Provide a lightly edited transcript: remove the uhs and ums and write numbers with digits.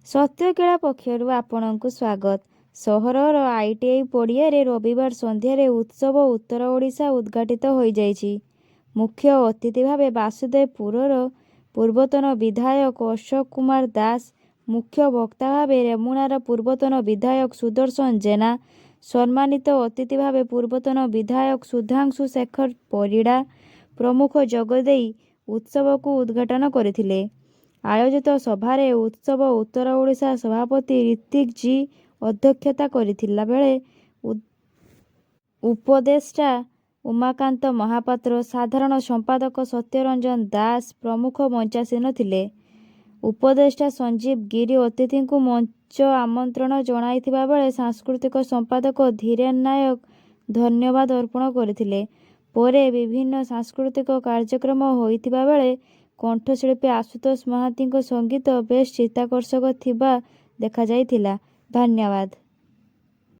ସତ୍ୟକେଳା ପକ୍ଷରୁ ଆପଣଙ୍କୁ ସ୍ୱାଗତ। ସହରର ITI ପଡ଼ିଆରେ ରବିବାର ସନ୍ଧ୍ୟାରେ ଉତ୍ସବ ଉତ୍ତର ଓଡ଼ିଶା ଉଦ୍ଘାଟିତ ହୋଇଯାଇଛି। ମୁଖ୍ୟ ଅତିଥି ଭାବେ ବାସୁଦେବପୁରର ପୂର୍ବତନ ବିଧାୟକ ଅଶୋକ କୁମାର ଦାସ, ମୁଖ୍ୟ ବକ୍ତା ଭାବେ ରେମୁଣାର ପୂର୍ବତନ ବିଧାୟକ ସୁଦର୍ଶନ ଜେନା, ସମ୍ମାନିତ ଅତିଥି ଭାବେ ପୂର୍ବତନ ବିଧାୟକ ସୁଧାଂଶୁ ଶେଖର ପରିଡ଼ା ପ୍ରମୁଖ ଯୋଗଦେଇ ଉତ୍ସବକୁ ଉଦ୍ଘାଟନ କରିଥିଲେ। ଆୟୋଜିତ ସଭାରେ ଉତ୍ସବ ଉତ୍ତର ଓଡ଼ିଶା ସଭାପତି ରିତିକ ଜି ଅଧ୍ୟକ୍ଷତା କରିଥିଲା ବେଳେ ଉପଦେଷ୍ଟା ଉମାକାନ୍ତ ମହାପାତ୍ର, ସାଧାରଣ ସମ୍ପାଦକ ସତ୍ୟରଞ୍ଜନ ଦାସ ପ୍ରମୁଖ ମଞ୍ଚାସୀନ ଥିଲେ। ଉପଦେଷ୍ଟା ସଞ୍ଜୀବ ଗିରି ଅତିଥିଙ୍କୁ ମଞ୍ଚ ଆମନ୍ତ୍ରଣ ଜଣାଇଥିବା ବେଳେ ସାଂସ୍କୃତିକ ସମ୍ପାଦକ ଧୀରେନ ନାୟକ ଧନ୍ୟବାଦ ଅର୍ପଣ କରିଥିଲେ। ପରେ ବିଭିନ୍ନ ସାଂସ୍କୃତିକ କାର୍ଯ୍ୟକ୍ରମ ହୋଇଥିବା ବେଳେ କଣ୍ଠଶିଳ୍ପୀ ଆଶୁତୋଷ ମହାନ୍ତିଙ୍କ ସଙ୍ଗୀତ ବେଶ୍ ଚିତ୍ତାକର୍ଷକ ଥିବା ଦେଖାଯାଇଥିଲା। ଧନ୍ୟବାଦ।